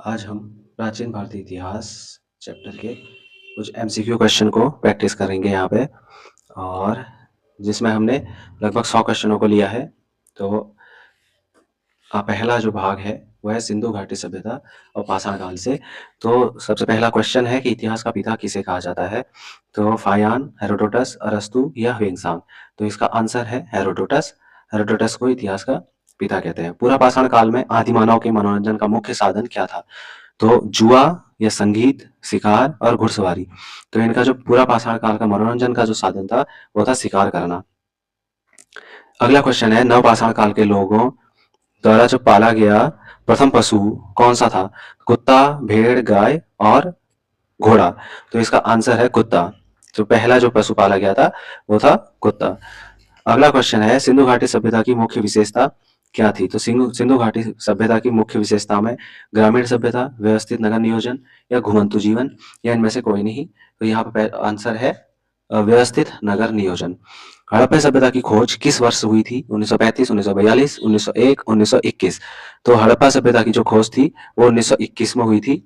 आज हम प्राचीन भारतीय इतिहास चैप्टर के कुछ एमसीक्यू क्वेश्चन को प्रैक्टिस करेंगे यहाँ पे, और जिसमें हमने लगभग 100 क्वेश्चनों को लिया है। तो पहला जो भाग है वो है सिंधु घाटी सभ्यता और पाषाण काल से। तो सबसे पहला क्वेश्चन है कि इतिहास का पिता किसे कहा जाता है। तो फायान, हेरोडोटस, अरस्तु या ह्वेंसांग। तो इसका आंसर है हेरोडोटस। हेरोडोटस को इतिहास का पिता कहते हैं। पूरा पाषाण काल में आदिमानव के मनोरंजन का मुख्य साधन क्या था। तो जुआ या संगीत, शिकार और घुड़सवारी। तो इनका जो पूरा पाषाण काल का मनोरंजन का जो साधन था वो था शिकार करना। अगला क्वेश्चन है नवपाषाण काल के लोगों द्वारा जो पाला गया प्रथम पशु कौन सा था। कुत्ता, भेड़, गाय और घोड़ा। तो इसका आंसर है कुत्ता। तो पहला जो पशु पाला गया था वो था कुत्ता। अगला क्वेश्चन है सिंधु घाटी सभ्यता की मुख्य विशेषता क्या थी। तो सिंधु घाटी सभ्यता की मुख्य विशेषता में ग्रामीण सभ्यता, व्यवस्थित नगर नियोजन या घुमंतु जीवन, या इनमें से कोई नहीं। तो यहाँ पे आंसर है व्यवस्थित नगर नियोजन। हड़प्पा सभ्यता की खोज किस वर्ष हुई थी। 1935, 1942, 1901, 1921। तो हड़प्पा सभ्यता की जो खोज थी वो 1921 में हुई थी,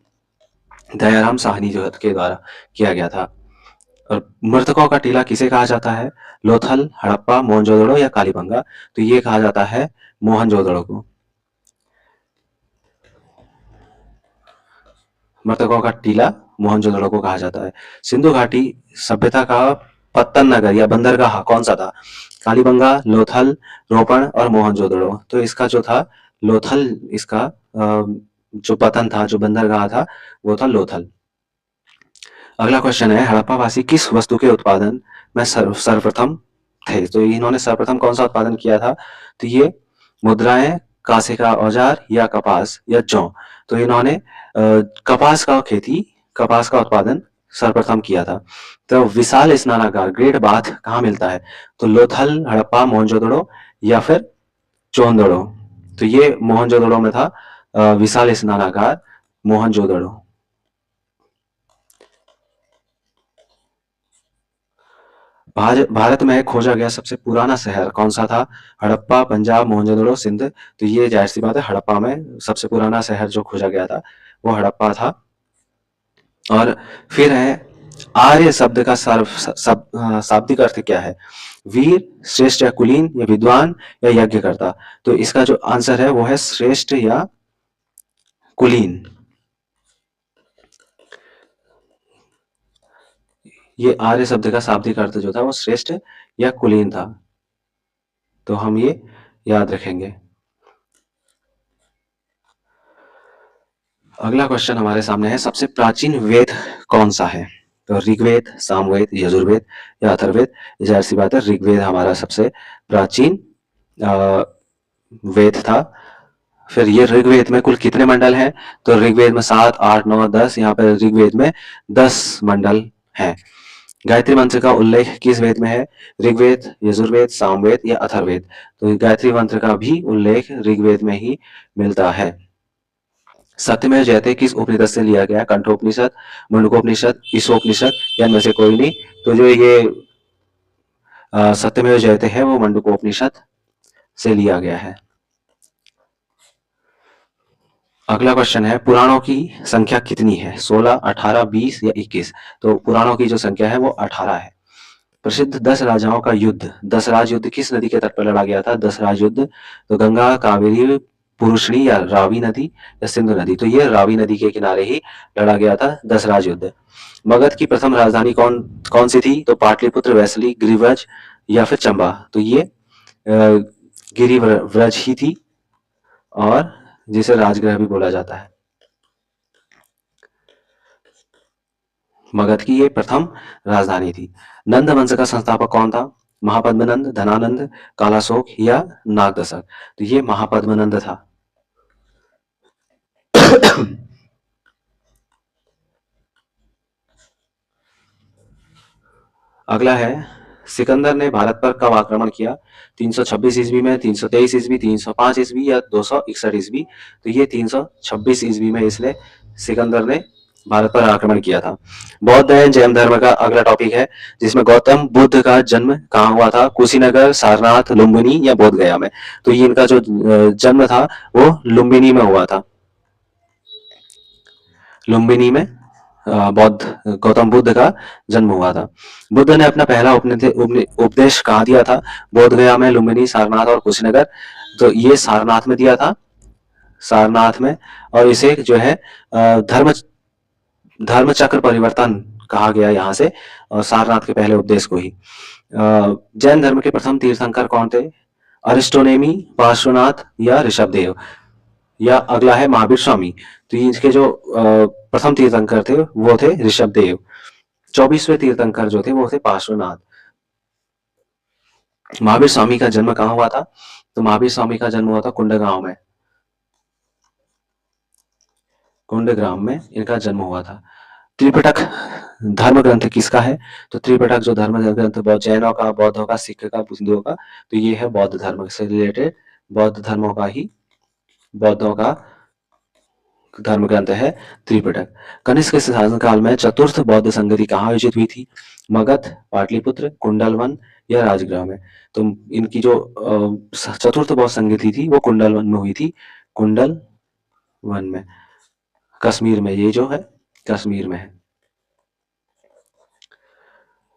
दयाराम साहनी जो के द्वारा किया गया था। और मृतकों का टीला किसे कहा जाता है। लोथल, हड़प्पा, मोहनजोदड़ो या कालीबंगा। तो ये कहा जाता है मोहनजोदड़ो को। मृतकों का टीला मोहनजोदड़ो को कहा जाता है। सिंधु घाटी सभ्यता का पत्तन नगर या बंदरगाह कौन सा था। कालीबंगा, लोथल, रोपण और मोहनजोदड़ो। तो इसका जो था लोथल, इसका जो पतन था, जो बंदरगाह था वो था लोथल। अगला क्वेश्चन है हड़प्पावासी किस वस्तु के उत्पादन में सर्वप्रथम थे। तो इन्होंने सर्वप्रथम कौन सा उत्पादन किया था। तो ये मुद्राएं, कांसे का औजार या कपास या जौ। तो इन्होंने कपास का उत्पादन सर्वप्रथम किया था। तो विशाल स्नानागार, ग्रेट बाथ कहाँ मिलता है। तो लोथल, हड़प्पा, मोहनजोदड़ो या फिर चोंदड़ो। तो ये मोहनजोदड़ो में था विशाल स्नानागार, मोहनजोदड़ो। भारत में खोजा गया सबसे पुराना शहर कौन सा था। हड़प्पा, पंजाब, मोहनजोदड़ो, सिंध। तो ये जाहिर सी बात है हड़प्पा में सबसे पुराना शहर जो खोजा गया था वो हड़प्पा था। और फिर है आर्य शब्द का शाब्दिक अर्थ क्या है। वीर, श्रेष्ठ या कुलीन या विद्वान या यज्ञकर्ता। तो इसका जो आंसर है वो है श्रेष्ठ या कुलीन। ये आर्य शब्द का शाब्दिक अर्थ जो था वो श्रेष्ठ या कुलीन था। तो हम ये याद रखेंगे। अगला क्वेश्चन हमारे सामने है सबसे प्राचीन वेद कौन सा है। तो ऋग्वेद, सामवेद, यजुर्वेद या अथर्ववेद। जाहिर सी बात है ऋग्वेद हमारा सबसे प्राचीन वेद था। फिर ये ऋग्वेद में कुल कितने मंडल हैं। तो ऋग्वेद में 7, 8, 9, 10। यहाँ पर ऋग्वेद में 10 मंडल हैं। गायत्री मंत्र का उल्लेख किस वेद में है। ऋग्वेद, यजुर्वेद, सामवेद या अथर्ववेद। तो गायत्री मंत्र का भी उल्लेख ऋग्वेद में ही मिलता है। सत्यमेव जयते किस उपनिषद से लिया गया। कंठोपनिषद, मुंडकोपनिषद, ईशोपनिषद या इनमें से कोई नहीं। तो जो ये सत्यमेव जयते है वो मुंडकोपनिषद से लिया गया है। अगला क्वेश्चन है पुराणों की संख्या कितनी है। 16, 18, 20 या 21। तो पुराणों की जो संख्या है वो 18 है। प्रसिद्ध 10 राजाओं का युद्ध, दसराज युद्ध किस नदी के तट पर लड़ा गया था। दसराज युद्ध। तो गंगा, कावेरी, पुरुषणी या रावी नदी या सिंधु नदी। तो ये रावी नदी के किनारे ही लड़ा गया था दसराज युद्ध। मगध की प्रथम राजधानी कौन कौन सी थी। तो पाटलिपुत्र, वैशाली, गिरिव्रज या फिर चंबा। तो ये गिरिव्रज ही थी, और जिसे राजगृह भी बोला जाता है। मगध की ये प्रथम राजधानी थी। नंद वंश का संस्थापक कौन था। महापद्मनंद, धनानंद, कालाशोक या नागदशक। तो ये महापद्मनंद था। अगला है सिकंदर ने भारत पर कब आक्रमण किया। 326 ईस्वी में, 323 ईस्वी, 305 ईस्वी या 261 ईस्वी। तो ये 326 ईस्वी में इसने सिकंदर ने भारत पर आक्रमण किया था। बौद्ध एवं जैन धर्म का अगला टॉपिक है, जिसमें गौतम बुद्ध का जन्म कहाँ हुआ था। कुशीनगर, सारनाथ, लुम्बिनी या बोध गया में। तो ये इनका जो जन्म था वो लुम्बिनी में हुआ था। लुम्बिनी में बौद्ध गौतम बुद्ध का जन्म हुआ था। बुद्ध ने अपना पहला उपदेश कहाँ दिया था? बोध गया में, लुम्बिनी, सारनाथ और कुशीनगर। तो ये सारनाथ में दिया था, सारनाथ में। और इसे जो है धर्म धर्म चक्र परिवर्तन कहा गया यहाँ से, और सारनाथ के पहले उपदेश को ही। जैन धर्म के प्रथम तीर्थंकर कौन थे? अरिस्टोनेमी, पार्श्वनाथ या ऋषभदेव। या अगला है महावीर स्वामी। तो इनके जो प्रथम तीर्थंकर थे वो थे ऋषभदेव। 24वें तीर्थंकर जो थे वो थे पार्श्वनाथ। महावीर स्वामी का जन्म कहाँ हुआ था? तो महावीर स्वामी का जन्म हुआ था कुंडगांव में, कुंडग्राम में इनका जन्म हुआ था। त्रिपिटक धर्म ग्रंथ किसका है? तो त्रिपिटक जो धर्म ग्रंथ जैनों का, बौद्धों का, सिख का, हिंदुओं का, तो ये है बौद्ध धर्म से रिलेटेड, बौद्ध धर्मों का ही, बौद्धों का धर्म ग्रंथ है त्रिपिटक। कनिष्क के शासनकाल में चतुर्थ बौद्ध संगति कहाँ आयोजित हुई थी? मगध, पाटलिपुत्र, कुंडलवन या राजगृह में। तो इनकी जो चतुर्थ बौद्ध संगति थी वो कुंडलवन में हुई थी, कुंडल वन में, कश्मीर में। ये जो है कश्मीर में है।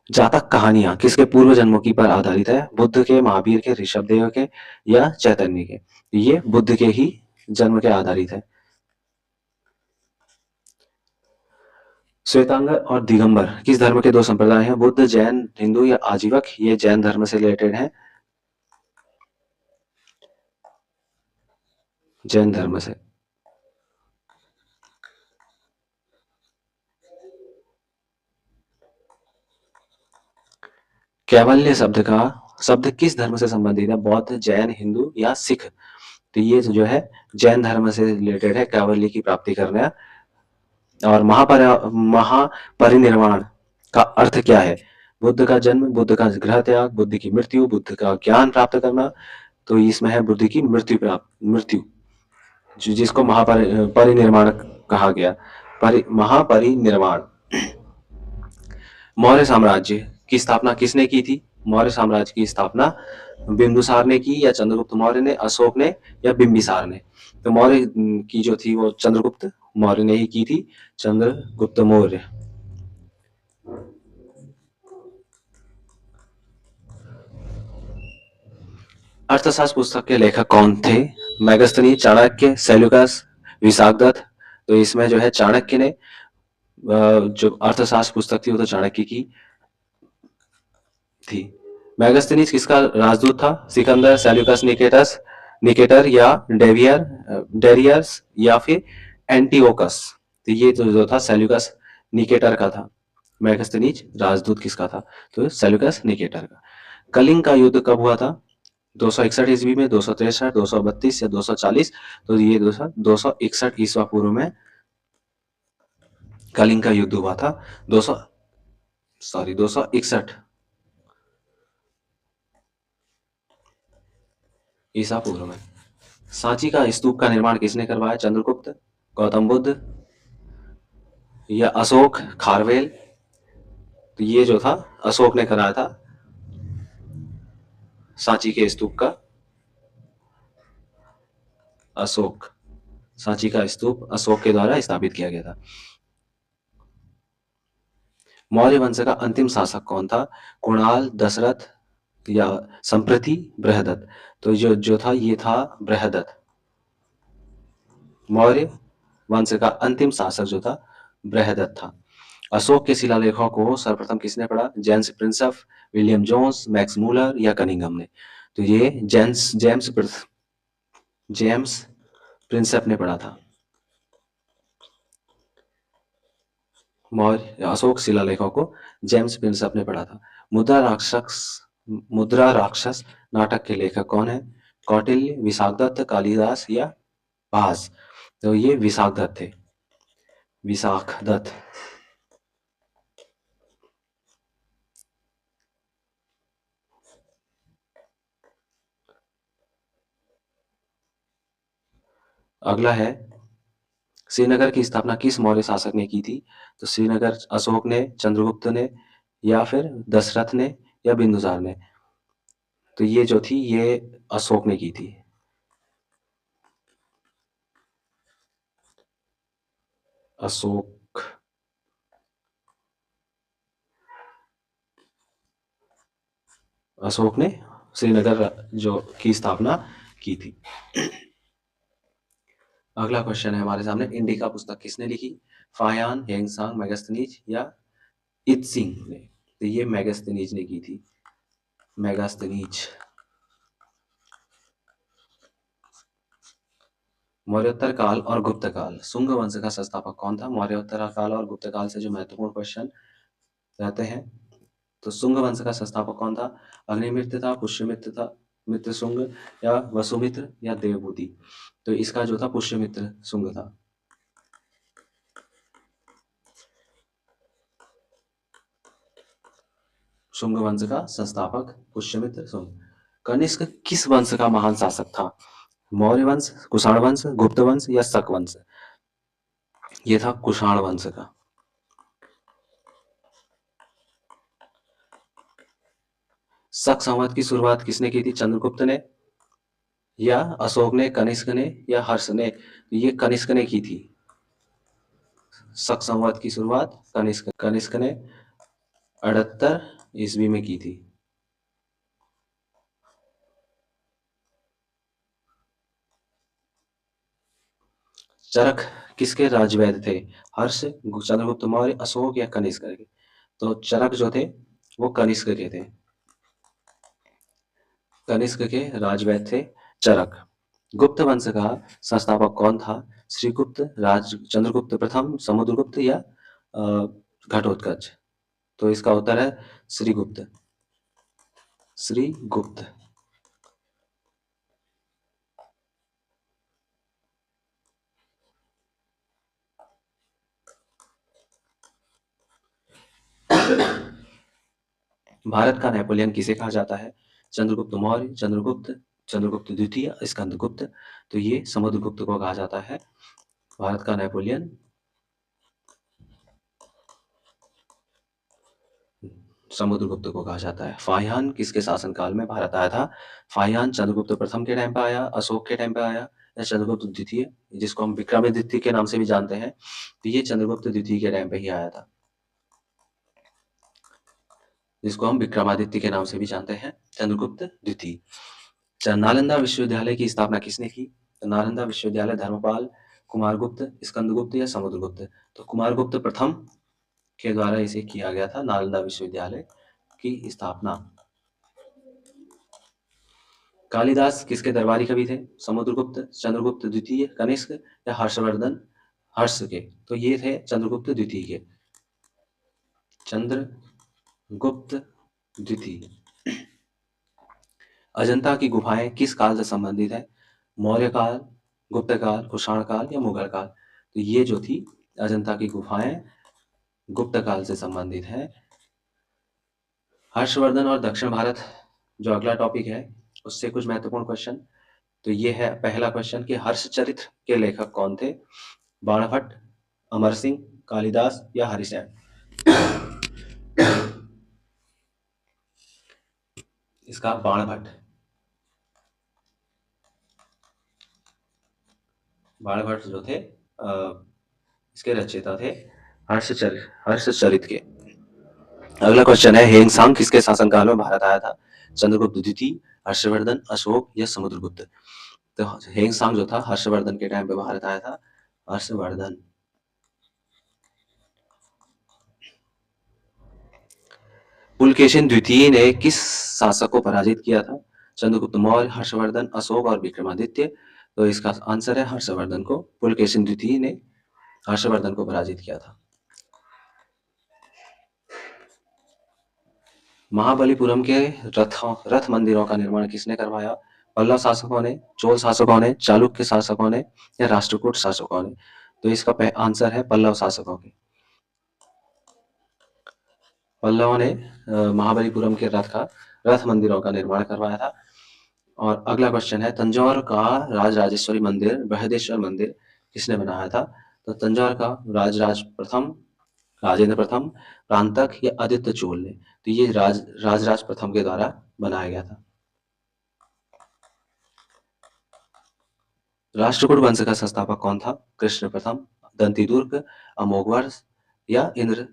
जातक कहानियां किसके पूर्व जन्मों की पर आधारित है? बुद्ध के, महावीर के, ऋषभदेव के या चैतन्य के? ये बुद्ध के ही जन्म के आधारित है। श्वेतांबर और दिगंबर किस धर्म के दो संप्रदाय हैं? बुद्ध, जैन, हिंदू या आजीवक? ये जैन धर्म से रिलेटेड है, जैन धर्म से। कैवल्य शब्द किस धर्म से संबंधित है? बौद्ध, जैन, हिंदू या सिख? तो ये जो है जैन धर्म से रिलेटेड है, कैवल्य की प्राप्ति करना। और महापरिनिर्वाण का अर्थ क्या है? बुद्ध का जन्म, बुद्ध का गृह त्याग, बुद्ध की मृत्यु, बुद्ध का ज्ञान प्राप्त करना। तो इसमें है बुद्ध की मृत्यु, जिसको महापरिनिर्वाण कहा गया, महापरिनिर्वाण। मौर्य साम्राज्य की स्थापना किसने की थी? मौर्य साम्राज्य की स्थापना बिंदुसार ने की, या चंद्रगुप्त मौर्य ने, अशोक ने या बिंबिसार ने? तो मौर्य की जो थी वो चंद्रगुप्त मौर्य ने ही की थी, चंद्रगुप्त मौर्य। अर्थशास्त्र पुस्तक के लेखक कौन थे? मेगस्थनी, चाणक्य, सेल्यूकस, विशाखदत्त? तो इसमें जो है चाणक्य ने जो अर्थशास्त्र पुस्तक थी वो तो चाणक्य की थी। मेगास्थनीज किसका राजदूत था? सिकंदर, सेल्यूकस, निकेटर या डेरियस या फिर एंटीओकस? तो ये जो था सेल्यूकस निकेटर का था। मेगास्थनीज राजदूत किसका था? तो सेल्यूकस निकेटर का। कलिंग का युद्ध कब हुआ था? 261 ईस्वी में, 263, 232 या 240? तो ये 261 ईस्वा पूर्व में कलिंग का युद्ध हुआ था। 261 ईसा पूर्व में। सांची का स्तूप का निर्माण किसने करवाया? चंद्रगुप्त, गौतम बुद्ध या अशोक, खारवेल? तो ये जो था अशोक ने कराया था सांची के स्तूप का, अशोक। सांची का स्तूप अशोक के द्वारा स्थापित किया गया था। मौर्य वंश का अंतिम शासक कौन था? कुणाल, दशरथ या संप्रति बृहदत्त? तो जो था ये था बृहदत्त। मौर्य वंश का अंतिम शासक जो था बृहदत्त था। अशोक के शिलालेखों को सर्वप्रथम किसने पढ़ा? James Prinsep, William Jones, Max Muller या कनिंघम ने? तो ये जेम्स प्रिंसफ ने पढ़ा था। मौर्य अशोक शिलालेखों को जेम्स प्रिंसफ ने पढ़ा था। मुद्रा राक्षस नाटक के लेखक कौन है? कौटिल्य, विशाखदत्त, कालिदास या भास? तो ये विशाखदत्त थे, विशाखदत्त। अगला है श्रीनगर की स्थापना किस मौर्य शासक ने की थी? तो श्रीनगर अशोक ने, चंद्रगुप्त ने या फिर दशरथ ने या बिंदुसार ने? तो ये जो थी ये अशोक ने की थी। अशोक। अशोक ने श्रीनगर जो की स्थापना की थी। अगला क्वेश्चन है हमारे सामने, इंडिका पुस्तक किसने लिखी? फायान, हेंगसांग, मेगास्थनीज या इत्सिंग ने? तो ये मेगास्थनीज ने की थी। मेगास्थनीज। मौर्योत्तर काल और गुप्त काल, शुंग वंश का संस्थापक कौन था? मौर्योत्तर काल और गुप्त काल से जो महत्वपूर्ण क्वेश्चन रहते हैं, तो शुंग वंश का संस्थापक कौन था? अग्निमित्र था, पुष्यमित्र था, मित्र शुंग या वसुमित्र या देवभूति? तो इसका जो था पुष्यमित्र शुंग था। शुंग वंश का संस्थापक पुष्यमित्र शुंग। कनिष्क किस वंश का महान शासक था? मौर्य वंश, कुषाण वंश, गुप्त वंश या शक वंश? ये था कुषाण वंश का। शक संवत की शुरुआत किसने की थी? चंद्रगुप्त ने या अशोक ने, कनिष्क ने या हर्ष ने? ये कनिष्क ने की थी। शक संवत की शुरुआत कनिष्क ने 78 ईस्वी में की थी। चरक किसके राजवैद्य थे? हर्ष, चंद्रगुप्त मौर्य, अशोक या कनिष्क के? तो चरक जो थे वो कनिष्क के थे। कनिष्क के राजवैद्य थे चरक। गुप्त वंश का संस्थापक कौन था? श्रीगुप्त, राज चंद्रगुप्त प्रथम, समुद्रगुप्त या घटोत्कच? तो इसका उत्तर है श्रीगुप्त। श्रीगुप्त। भारत का नेपोलियन किसे कहा जाता है? चंद्रगुप्त मौर्य, चंद्रगुप्त द्वितीय, स्कंदगुप्त? तो ये समुद्रगुप्त को कहा जाता है भारत का नेपोलियन। समुद्रगुप्त को कहा जाता है। फाहियान किसके शासनकाल में भारत आया था? फाहियान चंद्रगुप्त प्रथम के टाइम पे आया, अशोक के टाइम पे आया या चंद्रगुप्त द्वितीय, जिसको हम विक्रमादित्य के नाम से भी जानते हैं, तो ये चंद्रगुप्त द्वितीय के टाइम पे ही आया था, जिसको हम विक्रमादित्य के नाम से भी जानते हैं, चंद्रगुप्त द्वितीय। नालंदा विश्वविद्यालय की स्थापना किसने की? तो नालंदा विश्वविद्यालय धर्मपाल, कुमारगुप्त, स्कंदगुप्त या समुद्रगुप्त? तो कुमारगुप्त प्रथम के द्वारा इसे किया गया था, नालंदा विश्वविद्यालय की स्थापना। कालिदास किसके दरबारी कवि थे? समुद्रगुप्त, चंद्रगुप्त द्वितीय, कनिष्क या हर्षवर्धन? हर्ष के। तो ये थे चंद्रगुप्त द्वितीय के। चंद्रगुप्त द्वितीय। अजंता की गुफाएं किस काल से संबंधित है? मौर्य काल, गुप्त काल, कुषाण काल या मुगल काल? तो ये जो थी अजंता की गुफाएं गुप्त काल से संबंधित है। हर्षवर्धन और दक्षिण भारत जो अगला टॉपिक है, उससे कुछ महत्वपूर्ण क्वेश्चन। तो ये है पहला क्वेश्चन कि हर्षचरित्र के लेखक कौन थे? बाणभट्ट, अमर सिंह, कालिदास या हरिसेन? इसका बाणभट्ट। बाणभट्ट जो थे इसके रचयिता थे हर्षचरित के। अगला क्वेश्चन है, हेंगसांग किसके शासनकाल में भारत आया था? चंद्रगुप्त द्वितीय, हर्षवर्धन, अशोक या समुद्रगुप्त? तो हेंगसांग जो था हर्षवर्धन के टाइम पे भारत आया था। हर्षवर्धन। पुलकेशिन द्वितीय ने किस शासक को पराजित किया था? चंद्रगुप्त मौर्य, हर्षवर्धन, अशोक और विक्रमादित्य? तो इसका आंसर है हर्षवर्धन को। पुलकेशिन द्वितीय ने हर्षवर्धन को पराजित किया था। महाबलीपुरम के रथ मंदिरों का निर्माण किसने करवाया? पल्लव शासकों ने, चोल शासकों ने, चालुक्य शासकों ने या राष्ट्रकूट शासकों ने? तो इसका आंसर है पल्लव शासकों के। पल्लवों ने महाबलीपुरम के रथ मंदिरों का निर्माण करवाया था। और अगला क्वेश्चन है, तंजौर का राजराजेश्वरी मंदिर, बृहदेश्वर मंदिर किसने बनाया था? तो तंजौर का राजेंद्र प्रथम, प्रांतक या आदित्य चोल ने? तो ये राजराज प्रथम के द्वारा बनाया गया था। राष्ट्रकूट वंश का संस्थापक कौन था? कृष्ण प्रथम, दंतिदुर्ग, अमोघवर्ष या इंद्र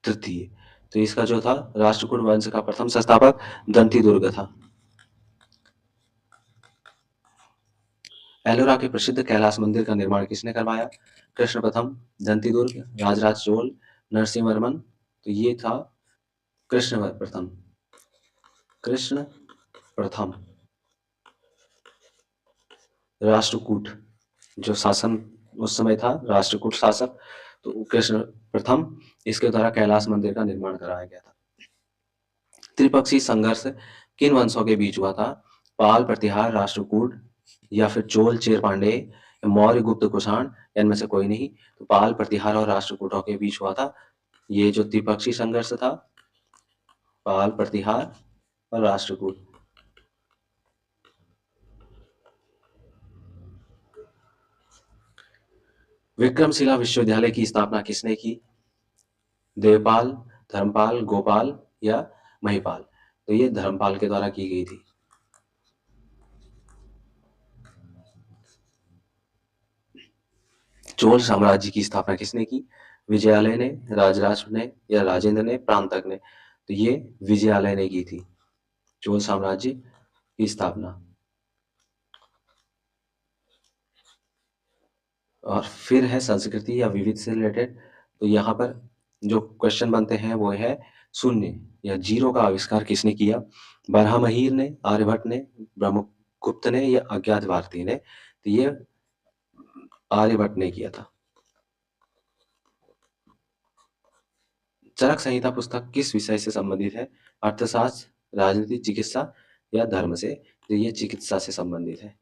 तृतीय। तो इसका जो था राष्ट्रकूट वंश का प्रथम संस्थापक दंतिदुर्ग था। एलोरा के प्रसिद्ध कैलाश मंदिर का निर्माण किसने करवाया? कृष्ण प्रथम, दंतिदुर्ग, राजराज चोल, नरसिंह वर्मन। तो ये था कृष्ण प्रथम। कृष्ण प्रथम राष्ट्रकूट जो शासन उस समय था, राष्ट्रकूट शासक, तो कृष्ण प्रथम इसके द्वारा कैलाश मंदिर का निर्माण कराया गया था। त्रिपक्षीय संघर्ष किन वंशों के बीच हुआ था? पाल, प्रतिहार, राष्ट्रकूट या फिर चोल, चेर, पांडे, मौर्य, गुप्त, कुषाण, इनमें से कोई नहीं। तो पाल, प्रतिहार और राष्ट्रकूटों के बीच हुआ था ये जो त्रिपक्षीय संघर्ष था, पाल, प्रतिहार और राष्ट्रकूट। विक्रमशिला विश्वविद्यालय की स्थापना किसने की? देवपाल, धर्मपाल, गोपाल या महिपाल? तो ये धर्मपाल के द्वारा की गई थी। चोल साम्राज्य की स्थापना किसने की? विजयालय ने, राजराज ने या राजेंद्र ने, प्रांतक ने? तो ये विजयालय ने की थी चोल साम्राज्य की स्थापना। और फिर है संस्कृति या विविध से रिलेटेड। तो यहाँ पर जो क्वेश्चन बनते हैं वो है शून्य या जीरो का आविष्कार किसने किया? बरहामहीर ने, आर्यभट्ट ने, ब्रह्मगुप्त ने या अज्ञात भारती ने? तो ये आर्यभट्ट ने किया था। चरक संहिता पुस्तक किस विषय से संबंधित है? अर्थशास्त्र, राजनीति, चिकित्सा या धर्म से? तो ये चिकित्सा से संबंधित है।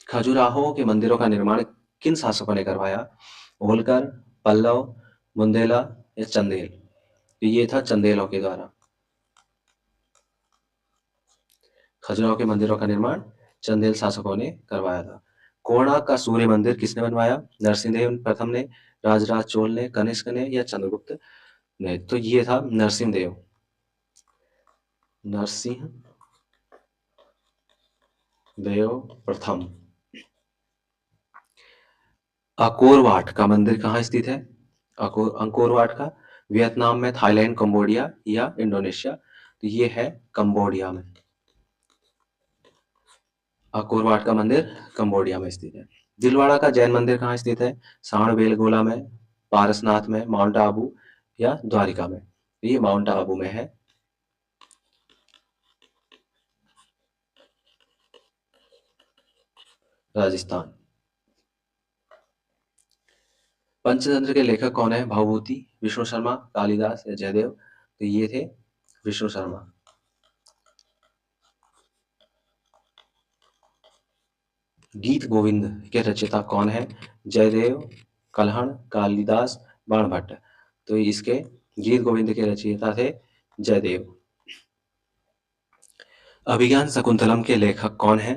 खजुराहो के मंदिरों का निर्माण किन शासकों ने करवाया? होलकर, पल्लव, बुंदेला या चंदेल? तो ये था चंदेलों के द्वारा। खजुराहो के मंदिरों का निर्माण चंदेल शासकों ने करवाया था। कोणार्क का सूर्य मंदिर किसने बनवाया? नरसिंहदेव प्रथम ने, राजराज चोल ने, कनिष्क ने या चंद्रगुप्त ने? तो ये था नरसिंहदेव। नरसिंह देव प्रथम। अकोर वाट का मंदिर कहाँ स्थित है? अंकोर वाट का वियतनाम में, थाईलैंड, कंबोडिया या इंडोनेशिया? तो ये है कंबोडिया में। अकोर वाट का मंदिर कंबोडिया में स्थित है। दिलवाड़ा का जैन मंदिर कहाँ स्थित है? सांडबेलगोला में, पारसनाथ में, माउंट आबू या द्वारिका में? ये माउंट आबू में है। राजस्थान। पंचतंत्र के लेखक कौन है? भवभूति, विष्णु शर्मा, कालिदास या जयदेव? तो ये थे विष्णु शर्मा। गीत गोविंद के रचयिता कौन है? जयदेव, कल्हण, कालिदास, बाणभट्ट? तो इसके गीत गोविंद के रचयिता थे जयदेव। अभिज्ञान शकुंतलम के लेखक कौन है?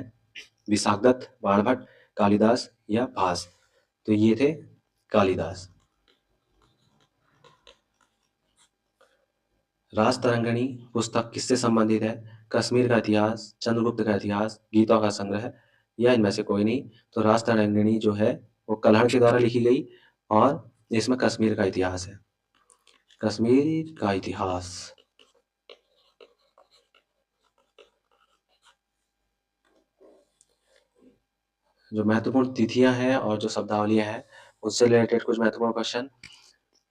विशाखदत्त, बाणभट्ट, कालिदास या भास? तो ये थे कालिदास। राजतरंगिणी पुस्तक किससे संबंधित है? कश्मीर का इतिहास, चंद्रगुप्त का इतिहास, गीतों का संग्रह या इनमें से कोई नहीं? तो राजतरंगिणी जो है वो कल्हड़ के द्वारा लिखी गई और इसमें कश्मीर का इतिहास है। कश्मीर का इतिहास। जो महत्वपूर्ण तिथियां हैं और जो शब्दावलियां हैं उससे रिलेटेड कुछ महत्वपूर्ण क्वेश्चन।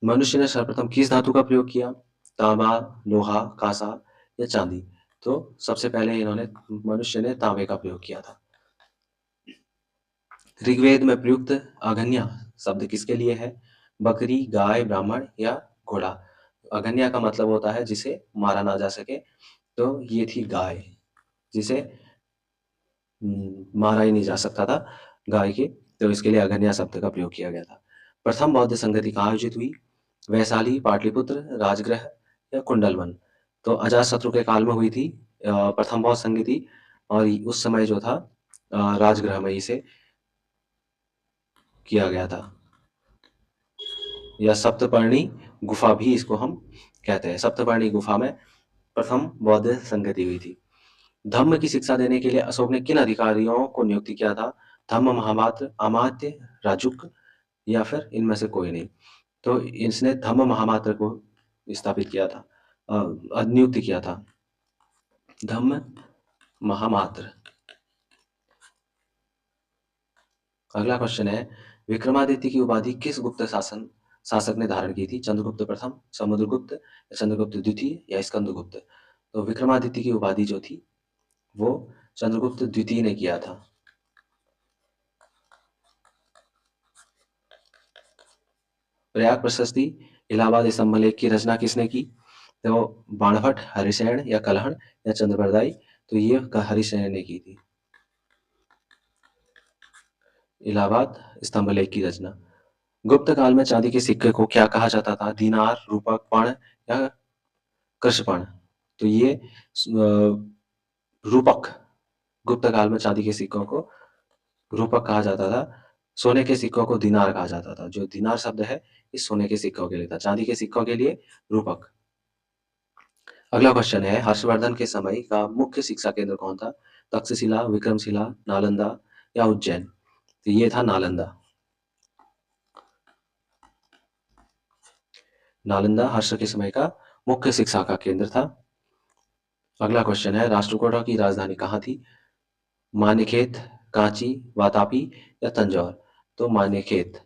मनुष्य ने सर्वप्रथम किस धातु का प्रयोग किया? तांबा, लोहा, कांसा या चांदी? तो सबसे पहले इन्होंने मनुष्य ने तांबे का प्रयोग किया था। ऋग्वेद में प्रयुक्त अघन्या शब्द किसके लिए है? बकरी, गाय, ब्राह्मण या घोड़ा? अघन्या का मतलब होता है जिसे मारा ना जा सके। तो ये थी गाय, जिसे मारा ही नहीं जा सकता था गाय के, तो इसके लिए अघन्या शब्द का प्रयोग किया गया था। प्रथम बौद्ध संगति कहाँ आयोजित हुई? वैशाली, पाटलिपुत्र, राजगृह या कुंडलवन? तो अजातशत्रु के काल में हुई थी प्रथम बौद्ध संगति, और उस समय जो था राजगृह में इसे किया गया था, या सप्तपर्णी गुफा भी इसको हम कहते हैं। सप्तपर्णी गुफा में प्रथम बौद्ध संगति हुई थी। धम्म की शिक्षा देने के लिए अशोक ने किन अधिकारियों को नियुक्ति किया था? धम्म महापात्र, अमात्य, राजुक या फिर इनमें से कोई नहीं। तो इसने धम्म महापात्र को स्थापित किया था, नियुक्त किया था। धम्म महापात्र। अगला क्वेश्चन है, विक्रमादित्य की उपाधि किस गुप्त शासक ने धारण की थी? चंद्रगुप्त प्रथम, समुद्रगुप्त, चंद्रगुप्त द्वितीय या स्कंदगुप्त? तो विक्रमादित्य की उपाधि जो थी वो चंद्रगुप्त द्वितीय ने किया था। प्रयाग प्रशस्ति, इलाहाबाद स्तंभ लेख की रचना किसने की? तो बाणभट्ट, हरिशयन या कलहण या चंद्रबरदाई? तो ये हरिशयन ने की थी इलाहाबाद स्तंभ लेख की रचना। गुप्त काल में चांदी के सिक्के को क्या कहा जाता था? दीनार, रूपक, पर्ण या कृषपण? तो ये रूपक। गुप्त काल में चांदी के सिक्कों को रूपक कहा जाता था, सोने के सिक्कों को दिनार कहा जाता था। जो दिनार शब्द है इस सोने के सिक्कों के लिए था, चांदी के सिक्कों के लिए रूपक। अगला क्वेश्चन है, हर्षवर्धन के समय का मुख्य शिक्षा केंद्र कौन था? तक्षशिला, विक्रमशिला, नालंदा या उज्जैन? तो ये था नालंदा। नालंदा हर्ष के समय का मुख्य शिक्षा का केंद्र था। अगला क्वेश्चन है, राष्ट्रकूटों की राजधानी कहाँ थी? मान्यखेत, कांची, वातापी या तंजौर? तो मान्यखेत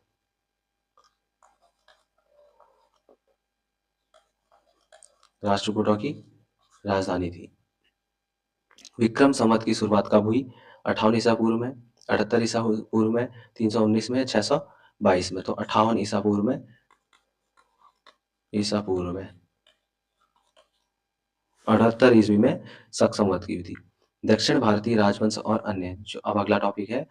राष्ट्रकूटों की राजधानी थी। विक्रम संवत की शुरुआत कब हुई? 58 ईसा पूर्व में, 78 ईसा पूर्व में, 319 में, 622 में? तो 58 ईसा पूर्व में 78 ईस्वी में शक संवत की हुई थी। दक्षिण भारतीय राजवंश और अन्य, जो अब अगला टॉपिक है,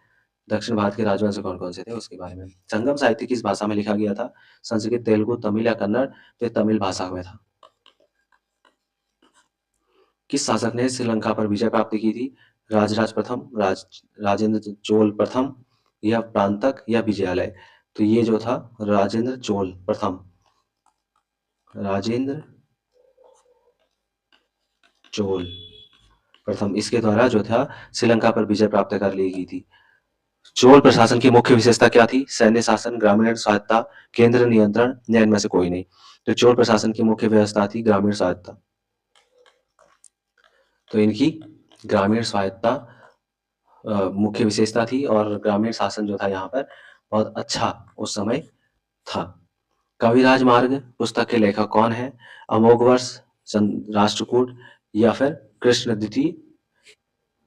दक्षिण भारत के राजवंश कौन कौन से थे उसके बारे में। संगम साहित्य किस भाषा में लिखा गया था? संस्कृत, तेलुगु, तमिल या कन्नड़? तो तमिल भाषा में था। किस शासक ने श्रीलंका पर विजय प्राप्त की थी? राजराज प्रथम, राजेंद्र चोल प्रथम या प्रांतक या विजयालय? तो ये जो था राजेंद्र चोल प्रथम, राजेंद्र चोल प्रथम, इसके द्वारा जो था श्रीलंका पर विजय प्राप्त कर ली गई थी। चोल प्रशासन की मुख्य विशेषता क्या थी? सैन्य शासन, ग्रामीण स्वायत्ता, केंद्र नियंत्रण या इनमें से कोई नहीं? तो चोल प्रशासन की मुख्य व्यवस्था थी ग्रामीण स्वायत्ता। तो इनकी ग्रामीण स्वायत्ता मुख्य विशेषता थी और ग्रामीण शासन जो था यहाँ पर बहुत अच्छा उस समय था। कविराज मार्ग पुस्तक के लेखक कौन है? अमोघवर्ष, राष्ट्रकूट या फिर कृष्ण द्वितीय,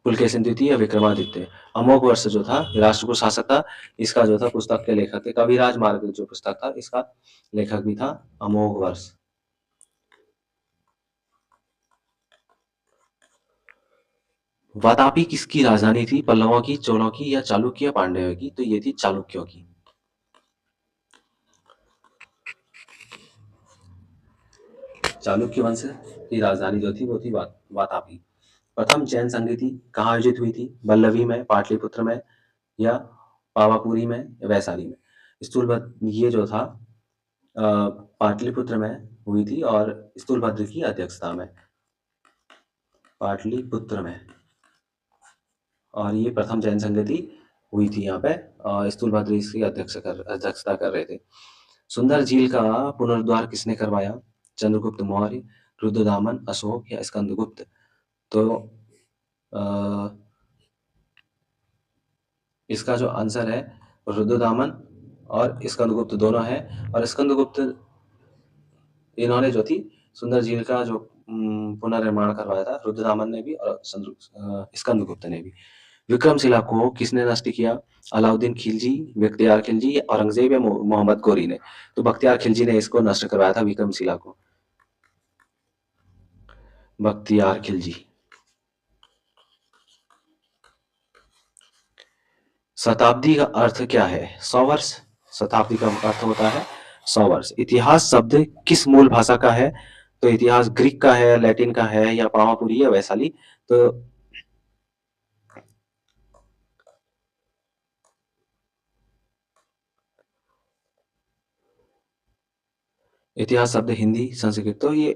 पुलकेशिन द्वितीय या विक्रमादित्य? अमोघवर्ष जो था राष्ट्रकूट शासक था, इसका जो था पुस्तक के लेखक थे। कविराज मार्ग जो पुस्तक था इसका लेखक भी था अमोघवर्ष। वातापी किसकी राजधानी थी? पल्लवों की, चोलों की या चालुक्य या पांड्यों की? तो ये थी चालुक्यों की। चालुक्य वंश की राजधानी जो थी वो थी वातापी। प्रथम जैन संगीति कहाँ आयोजित हुई थी? बल्लवी में, पाटलिपुत्र में या पावापुरी में या वैशाली में? स्थूलभद्र ये जो था पाटलिपुत्र में हुई थी और स्थूलभद्र की अध्यक्षता में, पाटलिपुत्र में। और ये प्रथम जैन संगति हुई थी यहाँ पे, स्थूलभद्र इसकी अध्यक्षता कर रहे थे। सुंदर झील का पुनरुद्धार किसने करवाया? चंद्रगुप्त मौर्य, रुद्रदामन, अशोक या स्कंदगुप्त? तो इसका जो आंसर है रुद्रदामन और स्कंदगुप्त दोनों है। और स्कंदगुप्त इन्होंने जो थी सुंदर झील का जो पुनर्निर्माण करवाया था, रुद्रदामन ने भी और स्कंदगुप्त ने भी। विक्रमशिला को किसने नष्ट किया? अलाउद्दीन खिलजी, बख्तियार खिलजी, औरंगजेब या मोहम्मद गोरी ने? तो बख्तियार खिलजी ने इसको नष्ट करवाया था विक्रमशिला को, बख्तियार खिलजी। शताब्दी का अर्थ क्या है? 100 वर्ष। शताब्दी का अर्थ होता है 100 वर्ष। इतिहास शब्द किस मूल भाषा का है? तो इतिहास ग्रीक का है, लैटिन का है या पावापुरी या वैशाली? तो इतिहास शब्द हिंदी, संस्कृत। तो ये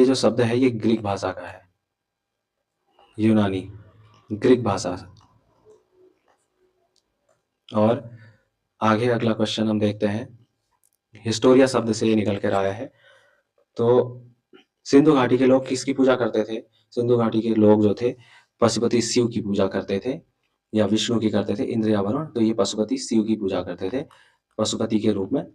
जो शब्द है ये ग्रीक भाषा का है। यूनानी, ग्रीक भाषा। और आगे अगला क्वेश्चन हम देखते हैं, हिस्टोरिया शब्द से ये निकल कर आया है। तो सिंधु घाटी के लोग किसकी पूजा करते थे? सिंधु घाटी के लोग जो थे पशुपति शिव की पूजा करते थे, या विष्णु की करते थे, इंद्र या वरुण। तो ये पशुपति शिव की पूजा करते थे, पशुपति के रूप में।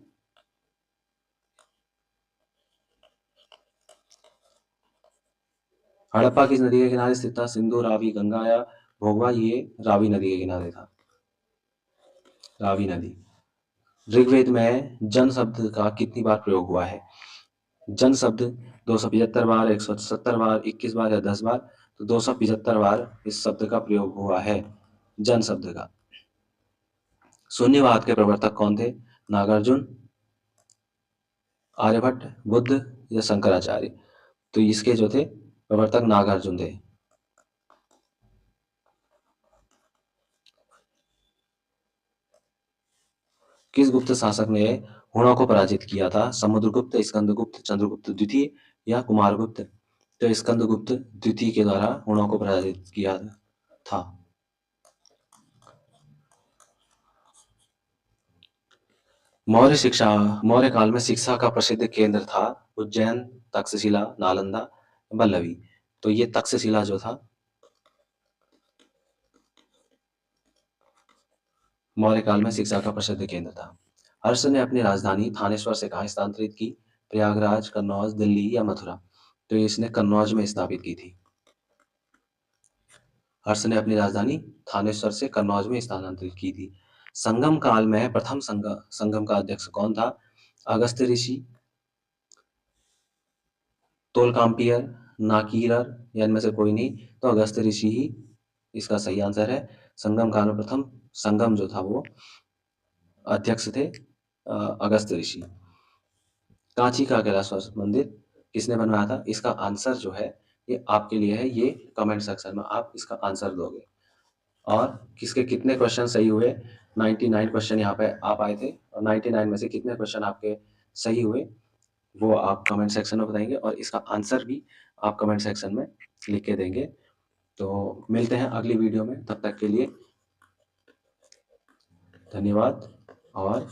हड़प्पा किस नदी के किनारे स्थित था? सिंधु, रावी, गंगा या भोगवा? ये रावी नदी के किनारे था, रावी नदी। ऋग्वेद में जन शब्द का कितनी बार प्रयोग हुआ है? जन शब्द 275 बार, 170 बार, 21 बार या 10 बार? तो 275 बार इस शब्द का प्रयोग हुआ है, जन शब्द का। शून्यवाद के प्रवर्तक कौन थे? नागार्जुन, आर्यभट्ट, बुद्ध या शंकराचार्य? तो इसके जो थे प्रवर्तक नागार्जुन थे। किस गुप्त शासक ने हुणों को पराजित किया था? समुद्रगुप्त, स्कंदगुप्त, चंद्रगुप्त द्वितीय या कुमारगुप्त? तो स्कंदगुप्त द्वितीय के द्वारा हुणों को पराजित किया था। मौर्य काल में शिक्षा का प्रसिद्ध केंद्र था उज्जैन, तक्षशिला, नालंदा, बल्लभी? तो ये तक्षशिला जो था मौर्य काल में शिक्षा का प्रसिद्ध केंद्र था। हर्ष ने अपनी राजधानी थानेश्वर से कहाँ स्थानांतरित की? प्रयागराज, कन्नौज, दिल्ली या मथुरा? तो इसने कन्नौज में स्थापित की थी। हर्ष ने अपनी राजधानी थानेश्वर से कन्नौज में स्थानांतरित की थी। संगम काल में प्रथम संगम का अध्यक्ष कौन था? अगस्त्य ऋषि, तोलकाम्पियर, नाकीरर या इनमें से कोई नहीं? तो अगस्त्य ऋषि ही इसका सही आंसर है। संगम काल में प्रथम संगम जो था वो अध्यक्ष थे अगस्त्य ऋषि। कांची का कैलाशवास मंदिर किसने बनवाया था? इसका आंसर जो है ये आपके लिए है, ये कमेंट सेक्शन में आप इसका आंसर दोगे। और किसके कितने क्वेश्चन सही हुए? 99 क्वेश्चन यहाँ पे आप आए थे, और 99 में से कितने क्वेश्चन आपके सही हुए वो आप कमेंट सेक्शन में बताएंगे, और इसका आंसर भी आप कमेंट सेक्शन में लिख के देंगे। तो मिलते हैं अगली वीडियो में, तब तक के लिए धन्यवाद। और